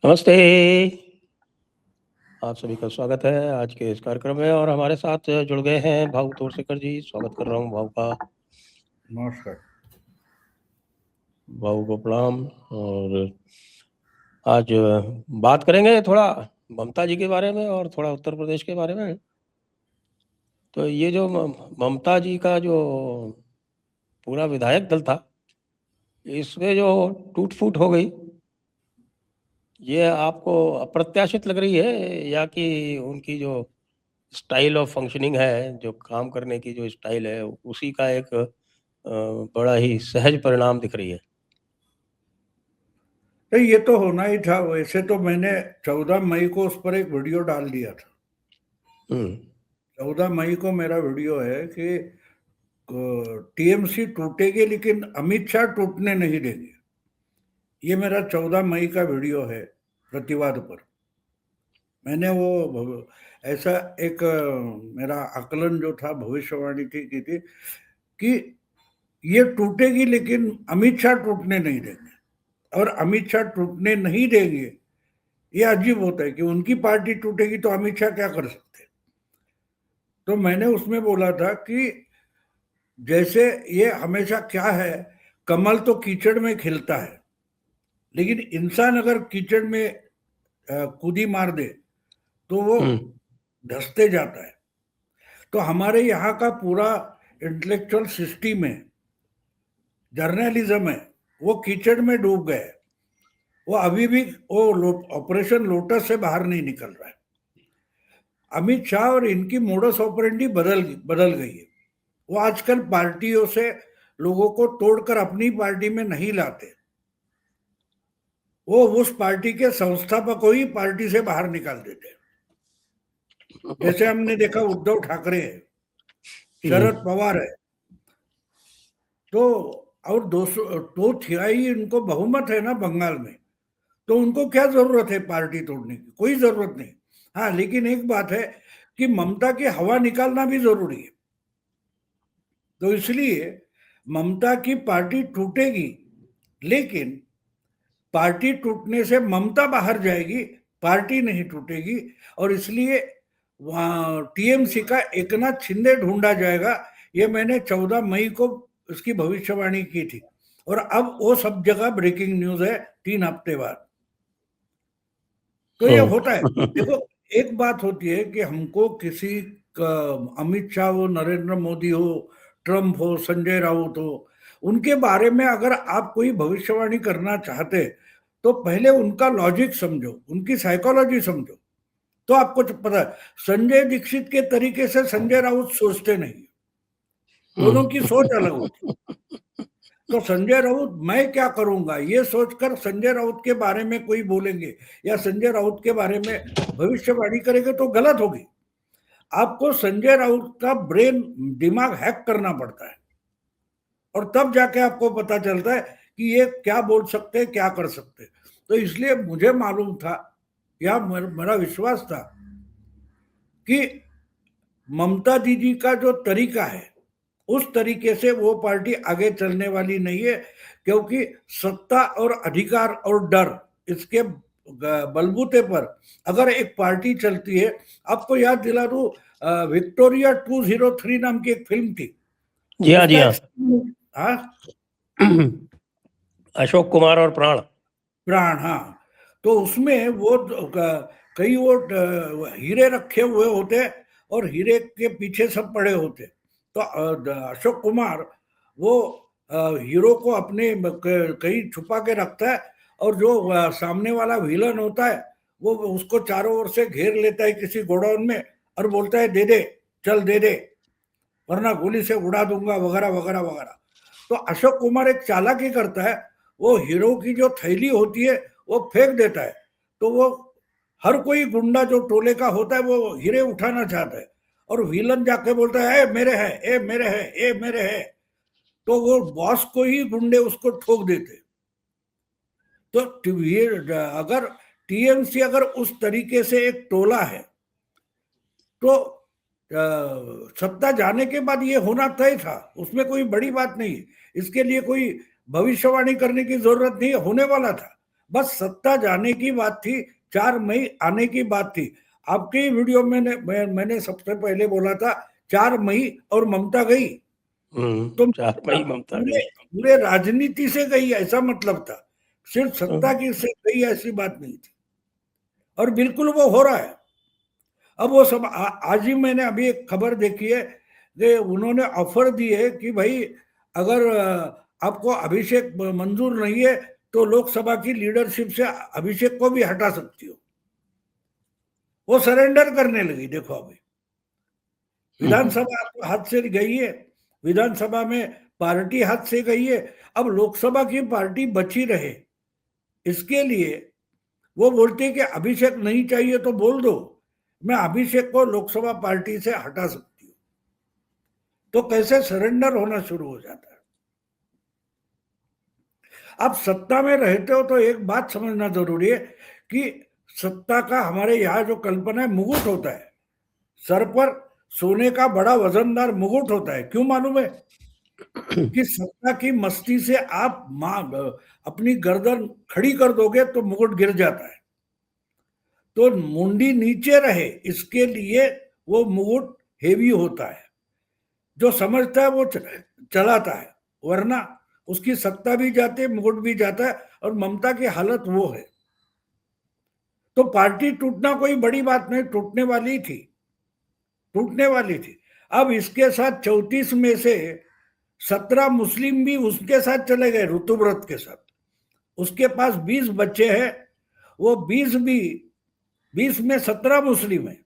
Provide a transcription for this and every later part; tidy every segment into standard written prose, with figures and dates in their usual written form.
नमस्ते। आप सभी का स्वागत है आज के इस कार्यक्रम में और हमारे साथ जुड़ गए हैं भाऊ तोरसेकर जी। स्वागत कर रहा हूँ भाऊ का। नमस्कार। भाऊ को प्रणाम। और आज बात करेंगे थोड़ा ममता जी के बारे में और थोड़ा उत्तर प्रदेश के बारे में। तो ये जो ममता जी का जो पूरा विधायक दल था, इसमें जो टूट फूट हो गई, ये आपको अप्रत्याशित लग रही है या कि उनकी जो स्टाइल ऑफ फंक्शनिंग है, जो काम करने की जो स्टाइल है, उसी का एक बड़ा ही सहज परिणाम दिख रही है? तो ये तो होना ही था। वैसे तो मैंने 14 मई को उस पर एक वीडियो डाल दिया था। 14 मई को मेरा वीडियो है कि टीएमसी टूटेगी लेकिन अमित शाह टूटने नहीं देंगे। ये मेरा 14 मई का वीडियो है प्रतिवाद पर। मैंने वो ऐसा एक मेरा आकलन जो था, भविष्यवाणी की थी कि ये टूटेगी लेकिन अमित शाह टूटने नहीं देंगे। और अमित शाह टूटने नहीं देंगे, ये अजीब होता है कि उनकी पार्टी टूटेगी तो अमित शाह क्या कर सकते। तो मैंने उसमें बोला था कि जैसे ये हमेशा क्या है, कमल तो कीचड़ में खिलता है, लेकिन इंसान अगर कीचड़ में कूदी मार दे तो वो धंसते जाता है। तो हमारे यहाँ का पूरा इंटेलेक्चुअल सिस्टम है, जर्नलिज्म है, वो कीचड़ में डूब गए। वो अभी भी वो ऑपरेशन लोटस से बाहर नहीं निकल रहा है। अमित शाह और इनकी मोडस ऑपरेंडी बदल गई है। वो आजकल पार्टियों से लोगों को तोड़कर अपनी पार्टी में नहीं लाते, वो उस पार्टी के संस्थापक को ही पार्टी से बाहर निकाल देते। जैसे हमने देखा उद्धव ठाकरे है, शरद पवार है, तो और 200 तिहाई इनको बहुमत है ना बंगाल में, तो उनको क्या जरूरत है पार्टी तोड़ने की? कोई जरूरत नहीं। हाँ, लेकिन एक बात है कि ममता की हवा निकालना भी जरूरी है। तो इसलिए ममता की पार्टी टूटेगी, लेकिन पार्टी टूटने से ममता बाहर जाएगी, पार्टी नहीं टूटेगी। और इसलिए वहां टीएमसी का एकनाथ शिंदे ढूंढा जाएगा। ये मैंने 14 मई को उसकी भविष्यवाणी की थी, और अब वो सब जगह ब्रेकिंग न्यूज है 3 हफ्ते बाद। तो ये होता है। देखो, एक बात होती है कि हमको किसी का, अमित शाह हो, नरेंद्र मोदी हो, ट्रम्प हो, संजय राउत हो, उनके बारे में अगर आप कोई भविष्यवाणी करना चाहते तो पहले उनका लॉजिक समझो, उनकी साइकोलॉजी समझो, तो आपको पता है। संजय दीक्षित के तरीके से संजय राउत सोचते नहीं, दोनों की सोच अलग होती। तो संजय राउत मैं क्या करूंगा ये सोचकर संजय राउत के बारे में कोई बोलेंगे या संजय राउत के बारे में भविष्यवाणी करेंगे तो गलत होगी। आपको संजय राउत का ब्रेन, दिमाग हैक करना पड़ता है, और तब जाके आपको पता चलता है कि ये क्या बोल सकते हैं, क्या कर सकते हैं। तो इसलिए मुझे मालूम था, या मेरा विश्वास था कि ममता दीदी का जो तरीका है, उस तरीके से वो पार्टी आगे चलने वाली नहीं है। क्योंकि सत्ता और अधिकार और डर, इसके बलबूते पर अगर एक पार्टी चलती है, आपको याद दिला दूं, विक्टोरिया 203 नाम की एक फिल्म थी। जी हाँ, जी हाँ। हाँ, अशोक कुमार और प्राण। प्राण, हाँ। तो उसमें वो कई वो हीरे रखे हुए होते और हीरे के पीछे सब पड़े होते। तो अशोक कुमार वो हीरो को अपने कहीं छुपा के रखता है, और जो सामने वाला विलन होता है वो उसको चारों ओर से घेर लेता है किसी गोडाउन में, और बोलता है दे दे, चल दे दे, वरना गोली से उड़ा दूंगा, वगैरह वगैरह वगैरह। तो अशोक कुमार एक चालाकी करता है, वो हीरो की जो थैली होती है वो फेंक देता है। तो वो हर कोई गुंडा जो टोले का होता है वो हीरे उठाना चाहता है, और विलन जाके बोलता है ए मेरे है, ए मेरे है, ए मेरे है। तो वो बॉस को ही गुंडे उसको ठोक देते। तो अगर टीएमसी अगर उस तरीके से एक टोला है, तो सत्ता जाने के बाद ये होना तय था, उसमें कोई बड़ी बात नहीं है। इसके लिए कोई भविष्यवाणी करने की जरूरत नहीं है, होने वाला था। बस सत्ता जाने की बात थी, 4 मई आने की बात थी। आपके वीडियो में मैंने सबसे पहले बोला था 4 मई और ममता गई, तो 4 मई ममता गई। पूरे पूरे राजनीति से गई ऐसा मतलब था, सिर्फ सत्ता की से गई ऐसी बात नहीं थी। और बिल्कुल वो हो रहा है। अब वो सब आज ही मैंने अभी एक खबर देखी है कि उन्होंने ऑफर दी है कि भाई अगर आपको अभिषेक मंजूर नहीं है तो लोकसभा की लीडरशिप से अभिषेक को भी हटा सकती हो। वो सरेंडर करने लगी। देखो अभी विधानसभा हाथ से गई है, विधानसभा में पार्टी हाथ से गई है, अब लोकसभा की पार्टी बची रहे इसके लिए वो बोलते हैं कि अभिषेक नहीं चाहिए तो बोल दो, मैं अभिषेक को लोकसभा पार्टी से हटा सकती हूँ। तो कैसे सरेंडर होना शुरू हो जाता है। आप सत्ता में रहते हो तो एक बात समझना जरूरी है कि सत्ता का हमारे यहाँ जो कल्पना है, मुकुट होता है, सर पर सोने का बड़ा वजनदार मुकुट होता है। क्यों मालूम है? कि सत्ता की मस्ती से आप अपनी गर्दन खड़ी कर दोगे तो मुकुट गिर जाता है। तो मुंडी नीचे रहे इसके लिए वो मुकुट हेवी होता है। जो समझता है वो चलाता है, वरना उसकी सत्ता भी जाती है, मुकुट भी जाता है। और ममता की हालत वो है। तो पार्टी टूटना कोई बड़ी बात नहीं, टूटने वाली थी, टूटने वाली थी। अब इसके साथ 34 में से 17 मुस्लिम भी उसके साथ चले गए, ऋतुव्रत के साथ। उसके पास 20 बच्चे हैं, वो 20 में 17 मुस्लिम है,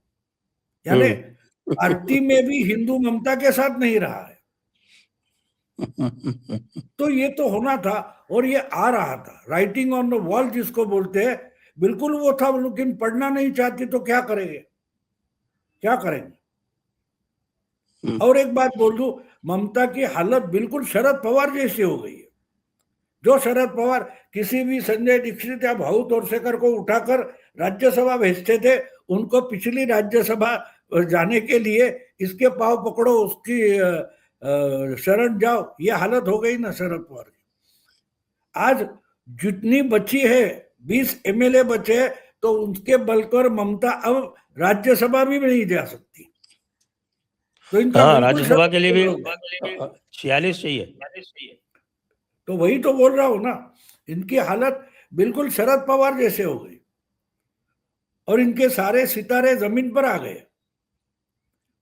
यानी पार्टी में भी हिंदू ममता के साथ नहीं रहा है। तो ये तो होना था और ये आ रहा था। राइटिंग ऑन द वॉल जिसको बोलते हैं, बिल्कुल वो था। लेकिन पढ़ना नहीं चाहती तो क्या करेंगे, क्या करेंगे? और एक बात बोल दूं, ममता की हालत बिल्कुल शरद पवार जैसी हो गई है। जो शरद पवार किसी भी संजय दीक्षित या भाऊ तोरसेकर को उठाकर राज्यसभा भेजते थे, उनको पिछली राज्यसभा जाने के लिए इसके पांव पकड़ो, उसकी शरण जाओ, ये हालत हो गई ना शरद पवार की। आज जितनी बची है, 20 एमएलए बचे हैं, तो उनके बल पर ममता अब राज्यसभा भी नहीं जा सकती। तो इनका हाँ, बिल्कुल राज्यसभा के लिए भी 46 चाहिए। तो वही तो बोल रहा हूं ना, इनकी हालत बिल्कुल शरद पवार जैसे हो गई और इनके सारे सितारे जमीन पर आ गए।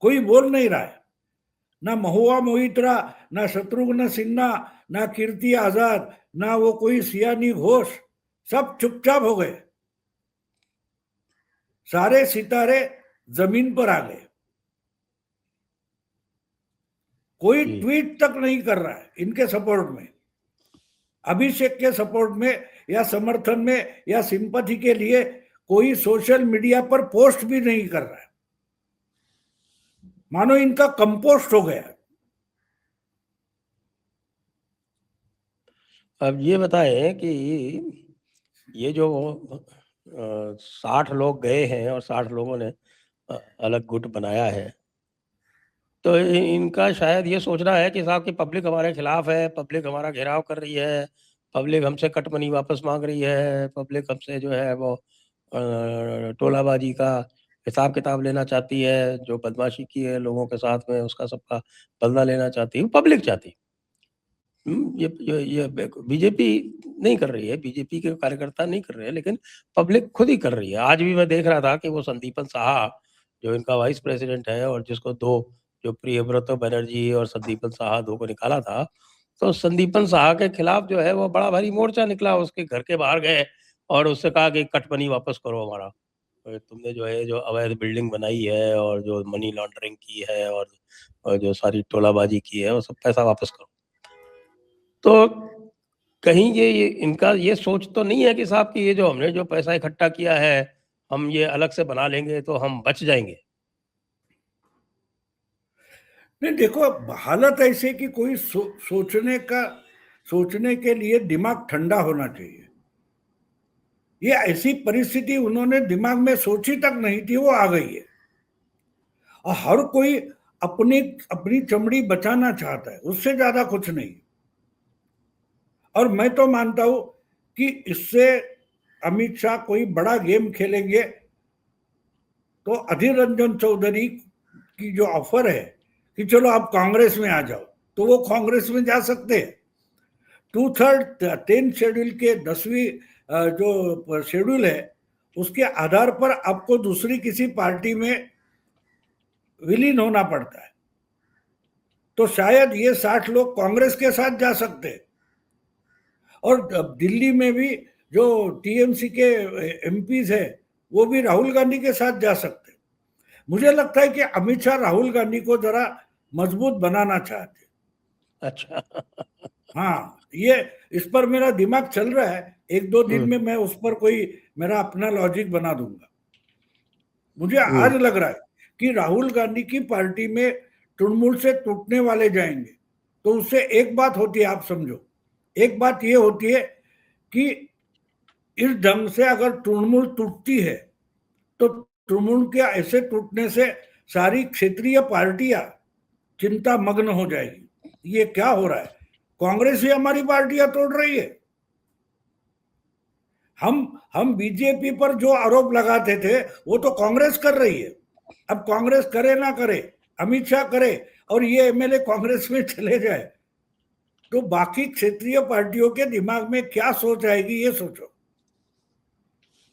कोई बोल नहीं रहा है, ना महुआ मोहित्रा, ना शत्रुघ्न सिन्हा, ना कीर्ति आजाद, ना वो कोई सियानी घोष, सब चुपचाप हो गए। सारे सितारे जमीन पर आ गए। कोई ट्वीट तक नहीं कर रहा है इनके सपोर्ट में, अभिषेक के सपोर्ट में या समर्थन में या सिंपैथी के लिए। कोई सोशल मीडिया पर पोस्ट भी नहीं कर रहा है, मानो इनका कंपोस्ट हो गया। अब ये बताएं कि ये जो 60 लोग गए हैं और 60 लोगों ने अलग गुट बनाया है, तो इनका शायद ये सोचना है कि साहब की पब्लिक हमारे खिलाफ है, पब्लिक हमारा घेराव कर रही है, पब्लिक हमसे कट मनी वापस मांग रही है, पब्लिक हमसे जो है वो टोलाबाजी का हिसाब किताब लेना चाहती है, जो बदमाशी की है लोगों के साथ में उसका सबका बदला लेना चाहती है, पब्लिक चाहती है। ये बीजेपी नहीं कर रही है, बीजेपी के कार्यकर्ता नहीं कर रहे हैं, लेकिन पब्लिक खुद ही कर रही है। आज भी मैं देख रहा था कि वो संदीपन साहा जो इनका वाइस प्रेसिडेंट है और जिसको दो, जो प्रियव्रत बनर्जी और संदीपन साहा दो को निकाला था, तो संदीपन साहा के खिलाफ जो है वो बड़ा भारी मोर्चा निकला, उसके घर के बाहर गए और उससे कहा कि कटमनी वापस करो हमारा, तुमने जो है जो अवैध बिल्डिंग बनाई है और जो मनी लॉन्ड्रिंग की है और जो सारी टोलाबाजी की है वो सब पैसा वापस करो। तो कहीं ये इनका ये सोच तो नहीं है कि साहब कि ये जो हमने जो पैसा इकट्ठा किया है हम ये अलग से बना लेंगे तो हम बच जाएंगे? नहीं, देखो हालत ऐसे कि कोई सोचने के लिए दिमाग ठंडा होना चाहिए। ये ऐसी परिस्थिति उन्होंने दिमाग में सोची तक नहीं थी, वो आ गई है। और हर कोई अपनी अपनी चमड़ी बचाना चाहता है, उससे ज्यादा कुछ नहीं। और मैं तो मानता हूं कि इससे अमित शाह कोई बड़ा गेम खेलेंगे तो अधीर रंजन चौधरी की जो ऑफर है कि चलो आप कांग्रेस में आ जाओ, तो वो कांग्रेस में जा सकते हैं। 2/3 10 शेड्यूल के 10वीं जो शेड्यूल है उसके आधार पर आपको दूसरी किसी पार्टी में विलीन होना पड़ता है। तो शायद ये 60 लोग कांग्रेस के साथ जा सकते हैं। और दिल्ली में भी जो टीएमसी के एमपीज है वो भी राहुल गांधी के साथ जा सकते हैं। मुझे लगता है कि अमित शाह राहुल गांधी को जरा मजबूत बनाना चाहते हैं। अच्छा। हाँ, ये इस पर मेरा दिमाग चल रहा है, 1-2 दिन में मैं उस पर कोई मेरा अपना लॉजिक बना दूंगा। मुझे आज लग रहा है कि राहुल गांधी की पार्टी में तृणमूल से टूटने वाले जाएंगे। तो उससे एक बात होती है, आप समझो, एक बात ये होती है कि इस ढंग से अगर तृणमूल टूटती है तो तृणमूल के ऐसे टूटने से सारी क्षेत्रीय पार्टियां चिंता मग्न हो जाएगी। ये क्या हो रहा है, कांग्रेस ही हमारी पार्टियां तोड़ रही है। हम बीजेपी पर जो आरोप लगाते थे वो तो कांग्रेस कर रही है। अब कांग्रेस करे ना करे, अमित शाह करे और ये एमएलए कांग्रेस में चले जाए, तो बाकी क्षेत्रीय पार्टियों के दिमाग में क्या सोच आएगी, ये सोचो।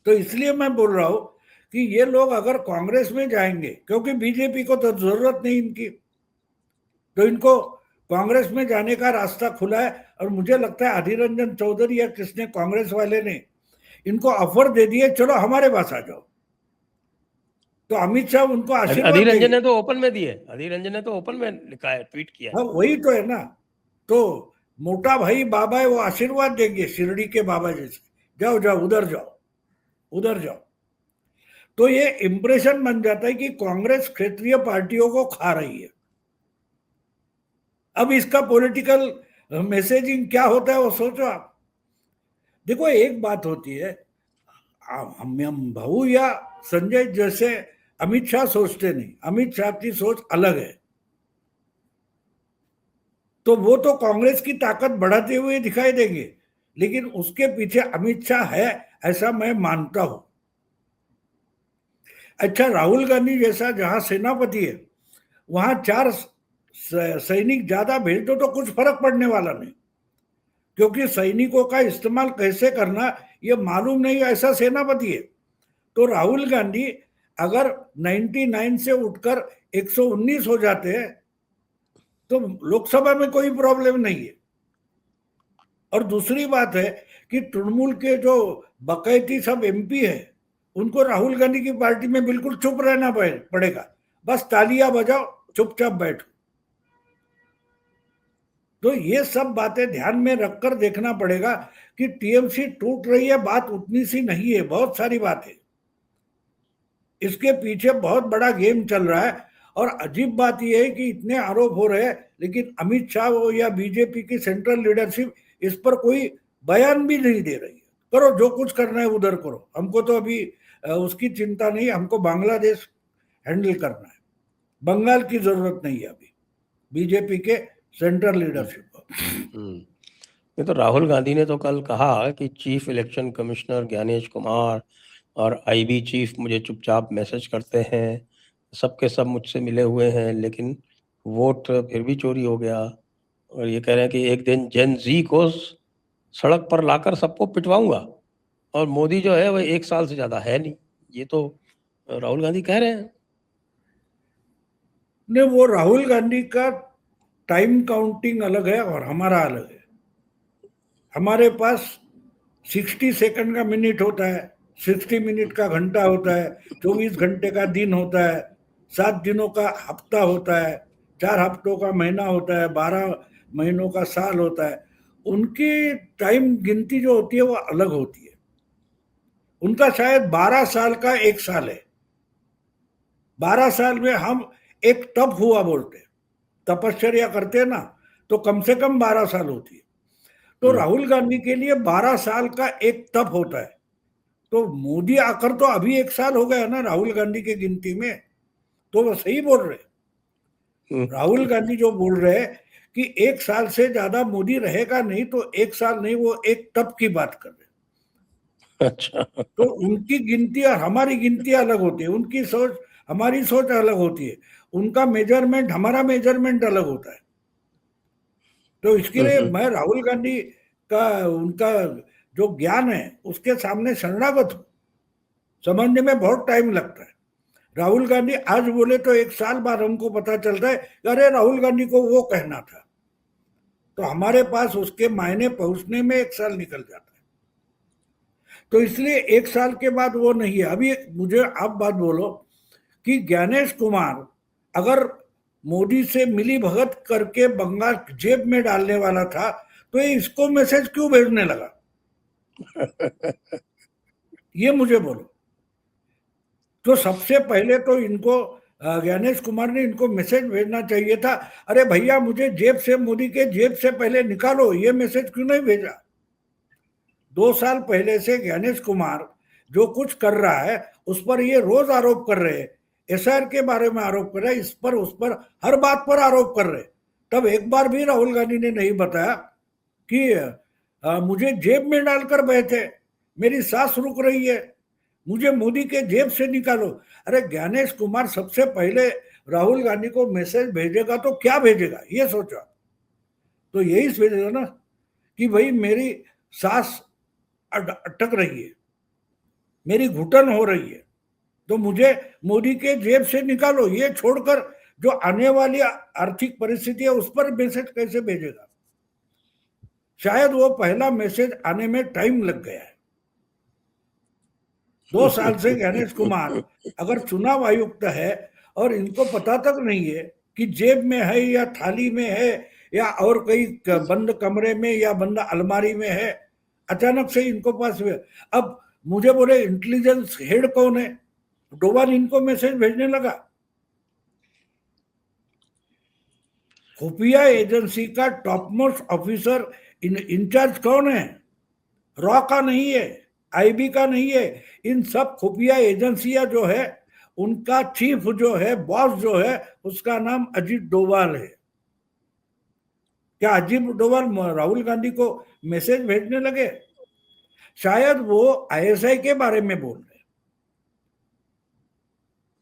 तो इसलिए मैं बोल रहा हूं कि ये लोग अगर कांग्रेस में जाएंगे, क्योंकि बीजेपी को तो जरूरत नहीं इनकी, तो इनको कांग्रेस में जाने का रास्ता खुला है। और मुझे लगता है अधीर रंजन चौधरी या किसने, कांग्रेस वाले ने इनको ऑफर दे दिए, चलो हमारे पास आ जाओ। तो अमित शाह उनको आशीर्वाद अधीर रंजन देंगे। ने तो ओपन में दिए, अधीर रंजन ने तो ओपन में लिखा है, ट्वीट किया है। हाँ, वही तो है ना। तो मोटा भाई बाबा है, वो आशीर्वाद देंगे शिरडी के बाबा जैसे, जाओ जाओ उधर जाओ, उधर जाओ। तो ये इंप्रेशन बन जाता है कि कांग्रेस क्षेत्रीय पार्टियों को खा रही है। अब इसका पॉलिटिकल मैसेजिंग क्या होता है वो सोचो आप। देखो, एक बात होती है, हम भाऊ या संजय जैसे अमित शाह सोचते नहीं, अमित शाह की सोच अलग है। तो वो तो कांग्रेस की ताकत बढ़ाते हुए दिखाई देंगे, लेकिन उसके पीछे अमित शाह है ऐसा मैं मानता हूं। अच्छा, राहुल गांधी जैसा जहां सेनापति है वहां 4 सैनिक ज्यादा भेज दो तो कुछ फर्क पड़ने वाला नहीं, क्योंकि सैनिकों का इस्तेमाल कैसे करना ये मालूम नहीं ऐसा सेनापति है। तो राहुल गांधी अगर 99 से उठकर 119 हो जाते हैं तो लोकसभा में कोई प्रॉब्लम नहीं है। और दूसरी बात है कि तृणमूल के जो बकैती सब एमपी है उनको राहुल गांधी की पार्टी में बिल्कुल चुप रहना पड़ेगा, बस तालियां बजाओ, चुपचाप बैठो। तो ये सब बातें ध्यान में रखकर देखना पड़ेगा कि टीएमसी टूट रही है, बात उतनी सी नहीं है, बहुत सारी बातें, इसके पीछे बहुत बड़ा गेम चल रहा है। और अजीब बात यह है कि इतने आरोप हो रहे हैं लेकिन अमित शाह या बीजेपी की सेंट्रल लीडरशिप इस पर कोई बयान भी नहीं दे रही है। करो जो कुछ करना है उधर करो, हमको तो अभी उसकी चिंता नहीं, हमको बांग्लादेश हैंडल करना है, बंगाल की जरूरत नहीं है अभी बीजेपी के सेंट्रल लीडरशिप को। ये तो राहुल गांधी ने तो कल कहा कि chief election commissioner Gyanesh Kumar और आईबी चीफ मुझे चुपचाप मैसेज करते हैं, सबके सब मुझसे मिले हुए हैं, लेकिन वोट फिर भी चोरी हो गया। और ये कह रहे हैं कि एक दिन जेन जी को सड़क पर लाकर सबको पिटवाऊंगा, और मोदी जो है वह 1 साल से ज्यादा है नहीं। ये तो राहुल गांधी कह रहे हैं। नहीं, वो राहुल गांधी का टाइम काउंटिंग अलग है और हमारा अलग है। हमारे पास 60 सेकंड का मिनट होता है, 60 मिनट का घंटा होता है, 24 घंटे का दिन होता है, 7 दिनों का हफ्ता होता है, 4 हफ्तों का महीना होता है, 12 महीनों का साल होता है। उनकी टाइम गिनती जो होती है वो अलग होती है। उनका शायद 12 साल का एक साल है। 12 साल में हम एक तप हुआ बोलते, तपश्चर्या करते हैं ना, तो कम से कम 12 साल होती है। तो राहुल गांधी के लिए 12 साल का एक तप होता है। तो मोदी आकर तो अभी 1 साल हो गया ना राहुल गांधी की गिनती में, तो वो सही बोल रहे। राहुल गांधी जो बोल रहे हैं कि 1 साल से ज्यादा मोदी रहेगा नहीं, तो 1 साल नहीं, वो एक तप की बात कर रहे। अच्छा। तो उनकी गिनती और हमारी गिनती अलग होती है, उनकी सोच हमारी सोच अलग होती है, उनका मेजरमेंट हमारा मेजरमेंट अलग होता है। तो इसके लिए मैं राहुल गांधी का उनका जो ज्ञान है उसके सामने शरणागत हूं। समझने में बहुत टाइम लगता है। राहुल गांधी आज बोले तो 1 साल बाद हमको पता चलता है अरे राहुल गांधी को वो कहना था। तो हमारे पास उसके मायने पहुंचने में 1 साल निकल जाता है। तो इसलिए 1 साल के बाद वो नहीं है। अभी मुझे आप बात बोलो कि ज्ञानेश कुमार अगर मोदी से मिली भगत करके बंगाल जेब में डालने वाला था तो ये इसको मैसेज क्यों भेजने लगा, ये मुझे बोलो। तो सबसे पहले तो इनको ज्ञानेश कुमार ने इनको मैसेज भेजना चाहिए था, अरे भैया मुझे जेब से, मोदी के जेब से पहले निकालो, ये मैसेज क्यों नहीं भेजा। 2 साल पहले से ज्ञानेश कुमार जो कुछ कर रहा है उस पर ये रोज आरोप कर रहे हैं, एसआर के बारे में आरोप कर रहे हैं, इस पर उस पर हर बात पर आरोप कर रहे हैं। तब एक बार भी राहुल गांधी ने नहीं बताया कि मुझे जेब में डालकर बैठे, मेरी सांस रुक रही है, मुझे मोदी के जेब से निकालो। अरे ज्ञानेश कुमार सबसे पहले राहुल गांधी को मैसेज भेजेगा तो क्या भेजेगा ये सोचा। तो यही भेजेगा ना कि भाई मेरी सांस अटक रही है, मेरी घुटन हो रही है, तो मुझे मोदी के जेब से निकालो। ये छोड़कर जो आने वाली आर्थिक परिस्थिति है उस पर मैसेज कैसे भेजेगा। शायद वो पहला मैसेज आने में टाइम लग गया है। 2 साल से ज्ञानेश कुमार अगर चुनाव आयुक्त है और इनको पता तक नहीं है कि जेब में है या थाली में है या और कहीं बंद कमरे में या बंद अलमारी में है, अचानक से इनको पास हुए। अब मुझे बोले इंटेलिजेंस हेड कौन है, डोभाल इनको मैसेज भेजने लगा। खुफिया एजेंसी का टॉप मोस्ट ऑफिसर इंचार्ज कौन है, रॉ का नहीं है, आईबी का नहीं है। इन सब खुफिया एजेंसियां जो है उनका चीफ जो है, बॉस जो है, उसका नाम अजीत डोभाल है। क्या अजीत डोभाल राहुल गांधी को मैसेज भेजने लगे? शायद वो आईएसआई के बारे में बोल रहे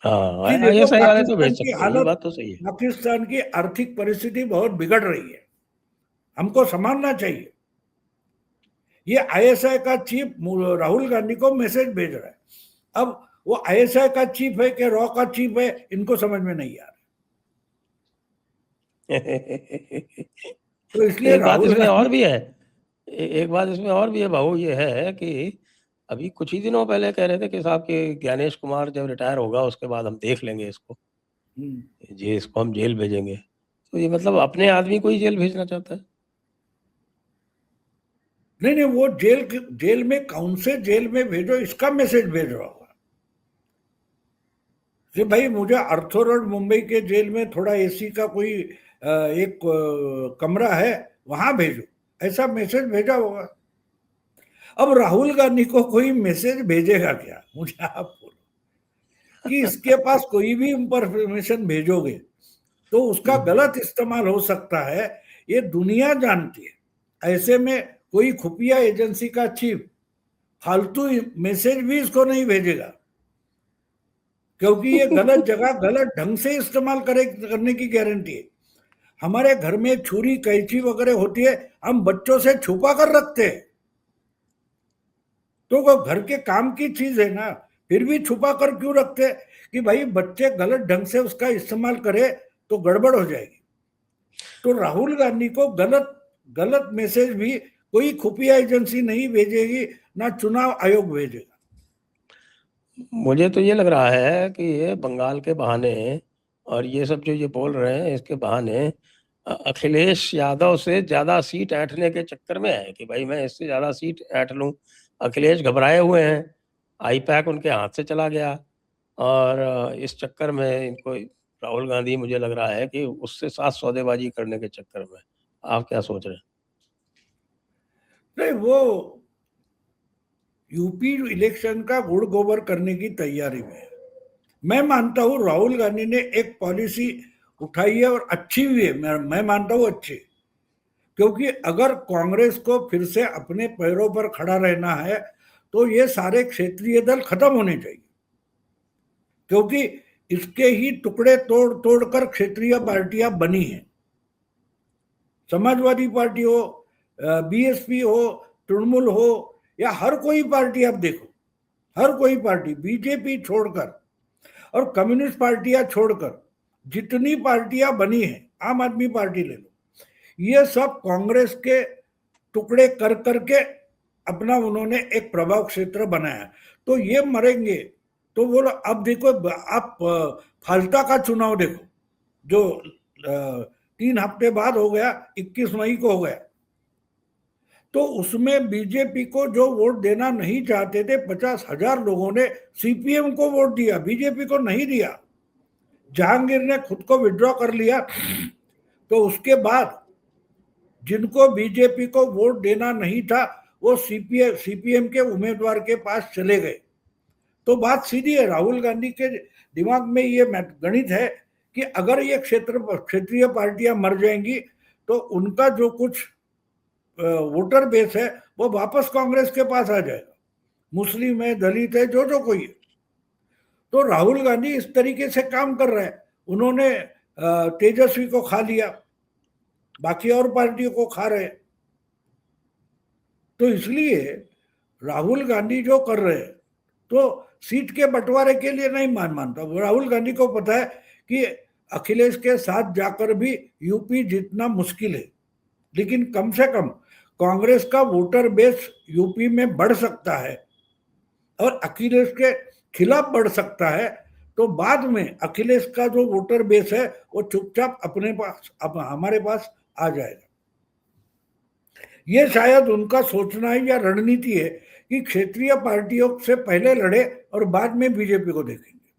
हाँ, कि देखो आईएसआई वाले तो पाकिस्तान भेज की सकते हैं, ये हालत, बात तो सही है। पाकिस्तान की आर्थिक परिस्थिति बहुत बिगड़ रही है, हमको संभालना चाहिए। ये आईएसआई का चीफ राहुल गांधी को मैसेज भेज रहा है। अब वो आईएसआई का चीफ है कि रॉ का चीफ है, इनको समझ में नहीं आ रहा। तो इसलिए एक बात राहुल इसमें गांधी, और भी है, एक बात इसमें और भी है भाऊ, ये है कि अभी कुछ ही दिनों पहले कह रहे थे कि साहब कि ज्ञानेश कुमार जब रिटायर होगा उसके बाद हम देख लेंगे इसको, ये इसको हम जेल भेजेंगे। तो ये मतलब अपने आदमी को ही जेल भेजना चाहता है। नहीं नहीं, वो जेल में कौन से जेल में भेजो इसका मैसेज भेज रहा होगा कि भाई मुझे अर्थो रोड मुंबई के जेल में थोड़ा एसी का कोई एक कमरा है, वहां भेजो, ऐसा मैसेज भेजा होगा। अब राहुल गांधी को कोई मैसेज भेजेगा क्या, मुझे आप बोलो कि इसके पास कोई भी इंफॉर्मेशन भेजोगे तो उसका गलत इस्तेमाल हो सकता है, ये दुनिया जानती है। ऐसे में कोई खुफिया एजेंसी का चीफ फालतू मैसेज भी इसको नहीं भेजेगा, क्योंकि ये गलत जगह गलत ढंग से इस्तेमाल करने की गारंटी है। हमारे घर में छुरी कैंची वगैरह होती है, हम बच्चों से छुपा कर रखते हैं, तो वो घर के काम की चीज है ना, फिर भी छुपा कर क्यों रखते कि भाई बच्चे गलत ढंग से उसका इस्तेमाल करे तो गड़बड़ हो जाएगी। तो राहुल गांधी को गलत गलत मैसेज भी कोई खुफिया एजेंसी नहीं भेजेगी, ना चुनाव आयोग भेजेगा। मुझे तो ये लग रहा है कि ये बंगाल के बहाने और ये सब जो ये बोल रहे हैं इसके बहाने अखिलेश यादव से ज्यादा सीट ऐंठने के चक्कर में है कि भाई मैं इससे ज्यादा सीट ऐंठ लूं। अखिलेश घबराए हुए हैं, आई पैक उनके हाथ से चला गया, और इस चक्कर में इनको राहुल गांधी, मुझे लग रहा है कि उससे साथ सौदेबाजी करने के चक्कर में। आप क्या सोच रहे हैं? नहीं, वो यूपी इलेक्शन का गुड़ गोबर करने की तैयारी में है। मैं मानता हूं राहुल गांधी ने एक पॉलिसी उठाई है और अच्छी भी है, मैं मानता हूं अच्छी, क्योंकि अगर कांग्रेस को फिर से अपने पैरों पर खड़ा रहना है तो ये सारे क्षेत्रीय दल खत्म होने चाहिए, क्योंकि इसके ही टुकड़े तोड़ तोड़ कर क्षेत्रीय पार्टियां बनी हैं। समाजवादी पार्टी हो, बीएसपी हो, तृणमूल हो, या हर कोई पार्टी आप देखो, हर कोई पार्टी, बीजेपी छोड़कर और कम्युनिस्ट पार्टियां छोड़कर जितनी पार्टियां बनी हैं, आम आदमी पार्टी ले लो, ये सब कांग्रेस के टुकड़े कर करके अपना उन्होंने एक प्रभाव क्षेत्र बनाया। तो ये मरेंगे तो बोलो। अब देखो, आप फाल्टा का चुनाव देखो, जो 3 हफ्ते बाद हो गया, 21 मई को हो गया, तो उसमें बीजेपी को जो वोट देना नहीं चाहते थे 50,000 लोगों ने सीपीएम को वोट दिया, बीजेपी को नहीं दिया। जहांगीर ने खुद को विड्रॉ कर लिया, तो उसके बाद जिनको बीजेपी को वोट देना नहीं था वो सीपीएम के उम्मीदवार के पास चले गए। तो बात सीधी है, राहुल गांधी के दिमाग में ये गणित है कि अगर ये क्षेत्रीय पार्टियां मर जाएंगी तो उनका जो कुछ वोटर बेस है वो वापस कांग्रेस के पास आ जाएगा, मुस्लिम है, दलित है, जो कोई है। तो राहुल गांधी इस तरीके से काम कर रहे हैं। उन्होंने तेजस्वी को खा लिया, बाकी और पार्टियों को खा रहे। तो इसलिए राहुल गांधी जो कर रहे हैं, तो सीट के बंटवारे के लिए नहीं मानता। राहुल गांधी को पता है कि अखिलेश के साथ जाकर भी यूपी जीतना मुश्किल है, लेकिन कम से कम कांग्रेस का वोटर बेस यूपी में बढ़ सकता है और अखिलेश के खिलाफ बढ़ सकता है। तो बाद में अखिलेश का जो वोटर बेस है वो चुपचाप अपने पास, अब हमारे पास आ जाएगा। ये शायद उनका सोचना है या रणनीति है कि क्षेत्रीय पार्टियों से पहले लड़े और बाद में बीजेपी को देखेंगे।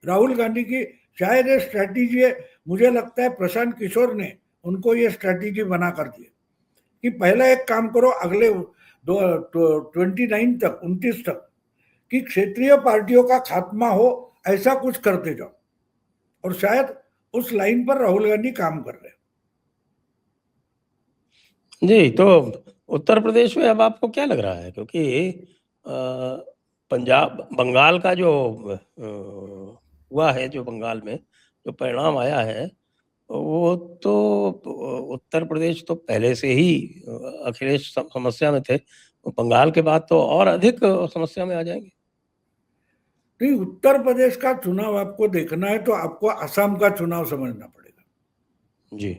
राहुल गांधी की शायद ये स्ट्रैटेजी है। मुझे लगता है प्रशांत किशोर ने उनको ये स्ट्रैटेजी बना कर दी कि पहला एक काम करो, अगले 29 तक कि क्षेत्रीय पार्टियों का खात्मा हो, ऐसा कुछ करते जाओ। और शायद उस लाइन पर राहुल गांधी काम कर रहे हैं। जी, तो उत्तर प्रदेश में अब आपको क्या लग रहा है? क्योंकि पंजाब, बंगाल का जो हुआ है, जो बंगाल में जो परिणाम आया है, वो तो उत्तर प्रदेश तो पहले से ही अखिलेश समस्या में थे, तो बंगाल के बाद तो और अधिक समस्या में आ जाएंगे। नहीं, उत्तर प्रदेश का चुनाव आपको देखना है तो आपको असम का चुनाव समझना पड़ेगा। जी,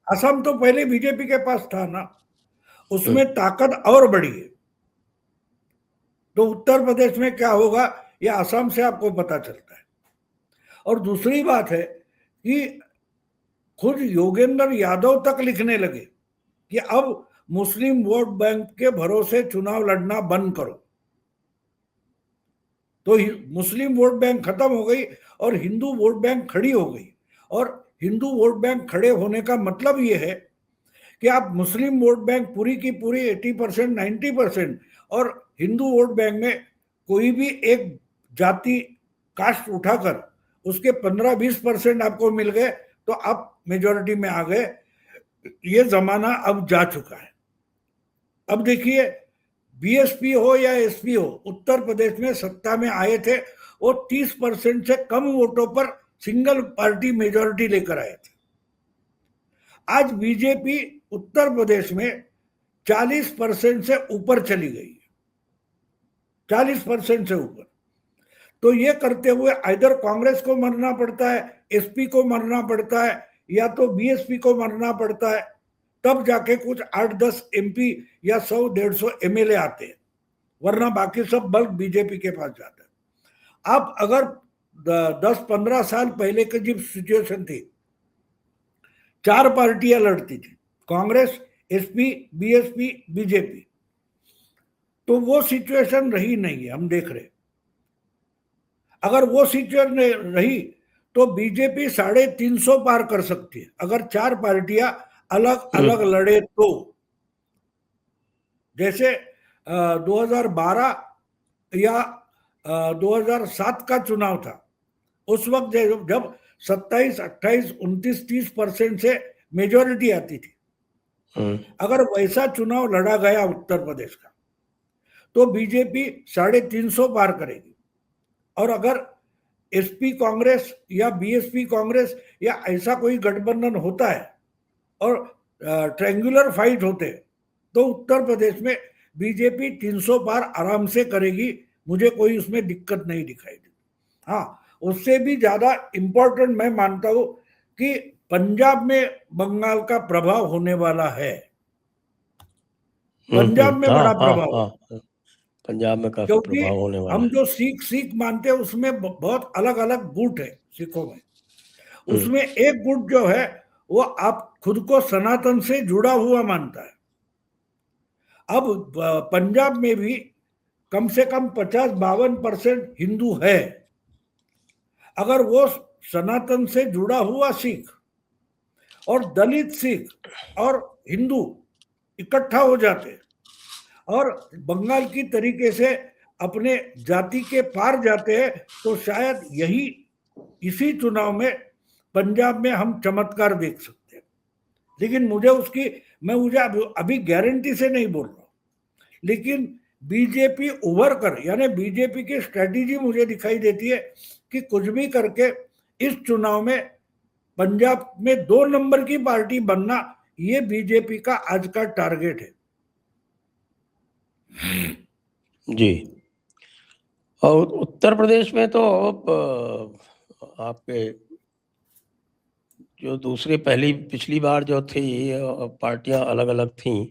असम तो पहले बीजेपी के पास था ना, उसमें ताकत और बढ़ी है। तो उत्तर प्रदेश में क्या होगा ये असम से आपको पता चलता है। और दूसरी बात है कि खुद योगेंद्र यादव तक लिखने लगे कि अब मुस्लिम वोट बैंक के भरोसे चुनाव लड़ना बंद करो। तो मुस्लिम वोट बैंक खत्म हो गई और हिंदू वोट बैंक खड़ी हो गई। और हिंदू वोट बैंक खड़े होने का मतलब ये है कि आप मुस्लिम वोट बैंक पूरी की पूरी 80%, 90% और हिंदू वोट बैंक में कोई भी एक जाति, कास्ट उठाकर उसके 15-20% आपको मिल गए तो आप मेजॉरिटी में आ गए। ये जमाना अब जा चुका है। अब देखिए, बीएसपी हो या एसपी हो, उत्तर प्रदेश में सत्ता में आए थे, वो 30% से कम वोटों पर सिंगल पार्टी मेजॉरिटी लेकर आए थे। आज बीजेपी उत्तर प्रदेश में 40% से ऊपर चली गई है, 40% से ऊपर। तो ये करते हुए इधर कांग्रेस को मरना पड़ता है, एसपी को मरना पड़ता है, या तो बीएसपी को मरना पड़ता है, तब जाके कुछ 8-10 एमपी या 100-150 एमएलए आते हैं, वरना बाकी सब बल्क बीजेपी के पास जाता है। अब अगर 10-15 साल पहले की जो सिचुएशन थी, 4 पार्टियां लड़ती थी, कांग्रेस, एसपी, बीएसपी, बीजेपी, तो वो सिचुएशन रही नहीं है, हम देख रहे। अगर वो सिचुएशन रही तो बीजेपी 350 पार कर सकती है, अगर 4 पार्टियां अलग अलग लड़े तो। जैसे 2012 या 2007 का चुनाव था, उस वक्त जब 27, 28, 29, 30% से मेजॉरिटी आती थी, अगर वैसा चुनाव लड़ा गया उत्तर प्रदेश का, तो बीजेपी 350 पार करेगी। और अगर एसपी कांग्रेस या बीएसपी कांग्रेस या ऐसा कोई गठबंधन होता है और ट्रायंगुलर फाइट होते तो उत्तर प्रदेश में बीजेपी 300 पार आराम से करेगी, मुझे कोई उसमें दिक्कत नहीं दिखाई देती। हाँ, उससे भी ज्यादा इंपॉर्टेंट मैं मानता हूं कि पंजाब में बंगाल का प्रभाव होने वाला है। पंजाब में बड़ा प्रभाव, हाँ, पंजाब में काफी क्योंकि प्रभाव होने वाला हम है। जो सिख मानते हैं उसमें बहुत अलग अलग गुट है सिखों में। उसमें एक गुट जो है वो आप खुद को सनातन से जुड़ा हुआ मानता है। अब पंजाब में भी कम से कम 50-52% हिंदू है। अगर वो सनातन से जुड़ा हुआ सिख और दलित सिख और हिंदू इकट्ठा हो जाते और बंगाल की तरीके से अपने जाति के पार जाते हैं, तो शायद यही इसी चुनाव में पंजाब में हम चमत्कार देख सकते हैं। लेकिन मुझे अभी गारंटी से नहीं बोल रहा, लेकिन बीजेपी उभर कर, यानी बीजेपी की स्ट्रेटेजी मुझे दिखाई देती है कि कुछ भी करके इस चुनाव में पंजाब में 2 नंबर की पार्टी बनना, ये बीजेपी का आज का टारगेट है। जी। और उत्तर प्रदेश में तो आपके जो दूसरे पिछली बार जो थी पार्टियां अलग अलग थीं,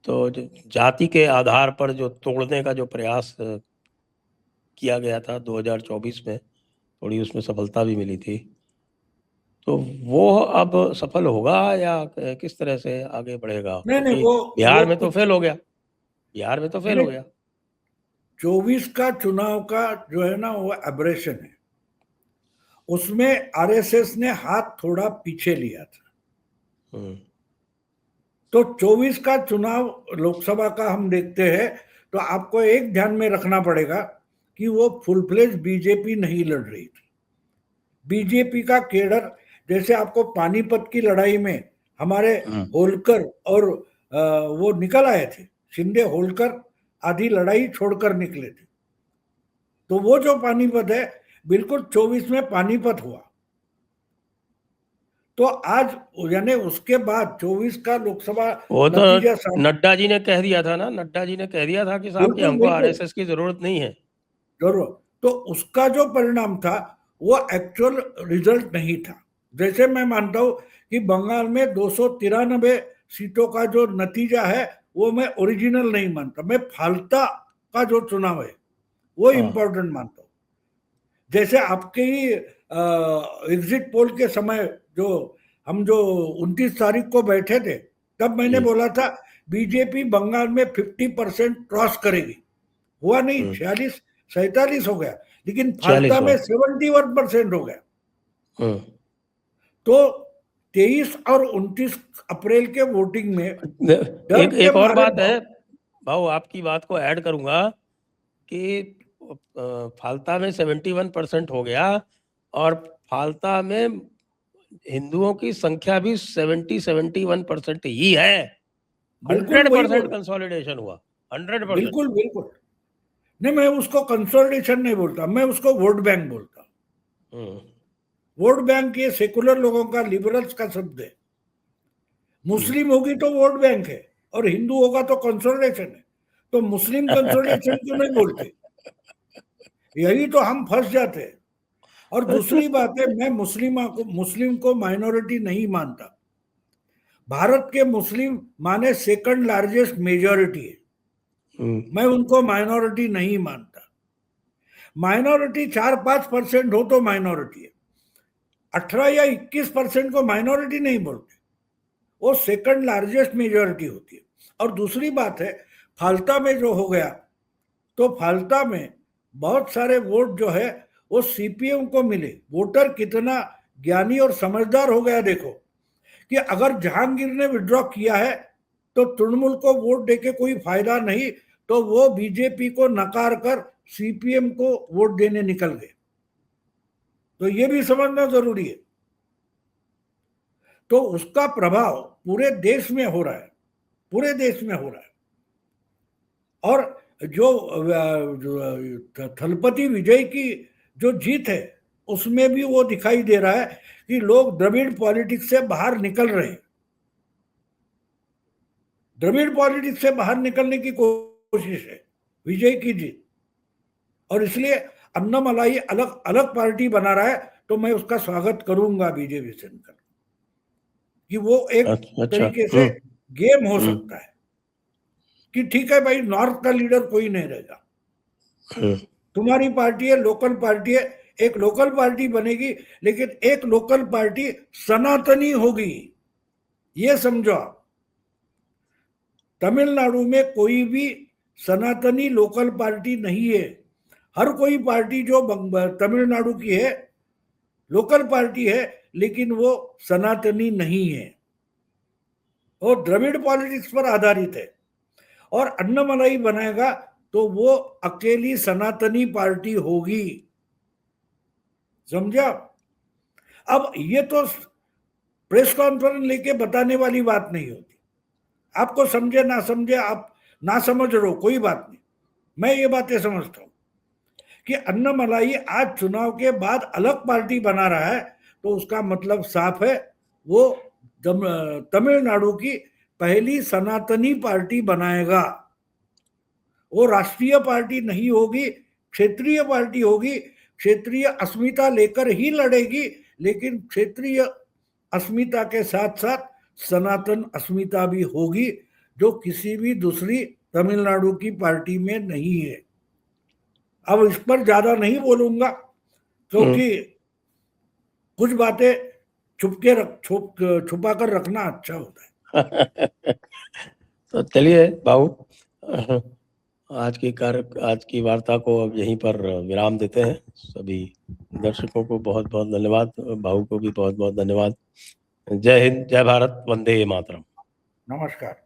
तो जो जाति के आधार पर जो तोड़ने का जो प्रयास किया गया था 2024 में, थोड़ी उसमें सफलता भी मिली थी। तो वो अब सफल होगा या किस तरह से आगे बढ़ेगा? नहीं, क्योंकि वो बिहार में तो कुछ फेल हो गया, बिहार में तो फेल हो गया। 24 का चुनाव का जो है ना वो एब्रेशन है। उसमें आरएसएस ने हाथ थोड़ा पीछे लिया था। तो 24 का चुनाव लोकसभा का हम देखते हैं तो आपको एक ध्यान में रखना पड़ेगा कि वो फुल फ्लेज बीजेपी नहीं लड़ रही थी। बीजेपी का केडर, जैसे आपको पानीपत की लड़ाई में हमारे होलकर और वो निकल आए थे, शिंदे होलकर आधी लड़ाई छोड़कर निकले थे। तो वो जो पानीपत है बिल्कुल 24 में पानीपत हुआ। तो आज यानी उसके बाद 24 का लोकसभा वो तो नतीजा नड्डा जी ने कह दिया था ना, नड्डा जी ने कह दिया था कि साहब कि बिल्कुल हमको बिल्कुल आरएसएस की जरूरत नहीं है। जरूर। तो उसका जो परिणाम था वो एक्चुअल रिजल्ट नहीं था। जैसे मैं मानता हूं कि बंगाल में 293 सीटों का जो नतीजा है वो मैं ओरिजिनल नहीं मानता, मैं फाल्ता का जो चुनाव है वो इंपॉर्टेंट मानता हूं। जैसे आपके ही एग्जिट पोल के समय जो 29 तारीख को बैठे थे, तब मैंने बोला था बीजेपी बंगाल में 50% क्रॉस करेगी। हुआ नहीं, 46-47 हो गया, लेकिन फाल्ता में 71% हो गया। तो 23 और 29 अप्रैल के वोटिंग में एक और बात है भाऊ, आपकी बात को ऐड करूंगा कि फाल्ता में 71% हो गया और फाल्ता में हिंदुओं की संख्या भी 71% ही है। 100% कंसोलिडेशन हुआ, 100%। बिल्कुल बिल्कुल नहीं, मैं उसको कंसोलिडेशन नहीं बोलता, मैं उसको वोट बैंक बोलता। वोट बैंक ये सेकुलर लोगों का, लिबरल्स का शब्द है। मुस्लिम होगी तो वोट बैंक है और हिंदू होगा तो कंसोलिडेशन है। तो मुस्लिम कंसोलिडेशन क्यों नहीं बोलते? यही तो हम फंस जाते हैं। और दूसरी बात है, मैं मुस्लिम को माइनॉरिटी नहीं मानता। भारत के मुस्लिम माने सेकंड लार्जेस्ट मेजॉरिटी है, मैं उनको माइनॉरिटी नहीं मानता। माइनॉरिटी 4-5% हो तो माइनॉरिटी है, 18 या 21% को माइनॉरिटी नहीं बोलते, वो सेकंड लार्जेस्ट मेजॉरिटी होती है। और दूसरी बात है, फाल्ता में जो हो गया, तो फाल्ता में बहुत सारे वोट जो है वो सीपीएम को मिले। वोटर कितना ज्ञानी और समझदार हो गया देखो, कि अगर जहांगीर ने विड्रॉ किया है तो तृणमूल को वोट देके कोई फायदा नहीं, तो वो बीजेपी को नकार कर सीपीएम को वोट देने निकल गए। तो ये भी समझना जरूरी है। तो उसका प्रभाव पूरे देश में हो रहा है, पूरे देश में हो रहा है। और जो थलपति विजय की जो जीत है उसमें भी वो दिखाई दे रहा है कि लोग द्रविड़ पॉलिटिक्स से बाहर निकल रहे हैं। द्रविड़ पॉलिटिक्स से बाहर निकलने की कोशिश है विजय की जीत, और इसलिए अन्नामलाई अलग अलग पार्टी बना रहा है तो मैं उसका स्वागत करूंगा बीजेपी सेनकर, कि वो एक तरीके से गेम हो सकता है कि ठीक है भाई, नॉर्थ का लीडर कोई नहीं रहेगा, तुम्हारी पार्टी है, लोकल पार्टी है, एक लोकल पार्टी बनेगी, लेकिन एक लोकल पार्टी सनातनी होगी, ये समझो आप। तमिलनाडु में कोई भी सनातनी लोकल पार्टी नहीं है। हर कोई पार्टी जो तमिलनाडु की है लोकल पार्टी है, लेकिन वो सनातनी नहीं है, वो द्रविड़ पॉलिटिक्स पर आधारित है। और अन्नामलाई बनाएगा तो वो अकेली सनातनी पार्टी होगी, समझा? अब ये तो प्रेस कॉन्फ्रेंस लेके बताने वाली बात नहीं होती। आपको समझे ना समझे, आप ना समझ रहे हो, कोई बात नहीं, मैं ये बातें समझता हूं कि अन्नामलाई आज चुनाव के बाद अलग पार्टी बना रहा है तो उसका मतलब साफ है, वो तमिलनाडु की पहली सनातनी पार्टी बनाएगा। वो राष्ट्रीय पार्टी नहीं होगी, क्षेत्रीय पार्टी होगी, क्षेत्रीय अस्मिता लेकर ही लड़ेगी, लेकिन क्षेत्रीय अस्मिता के साथ साथ सनातन अस्मिता भी होगी, जो किसी भी दूसरी तमिलनाडु की पार्टी में नहीं है। अब इस पर ज्यादा नहीं बोलूंगा क्योंकि कुछ बातें छुपा कर रखना अच्छा होता है। तो चलिए बाबू, आज की वार्ता को अब यहीं पर विराम देते हैं। सभी दर्शकों को बहुत बहुत धन्यवाद, बाबू को भी बहुत बहुत धन्यवाद। जय हिंद, जय भारत, वंदे मातरम। नमस्कार।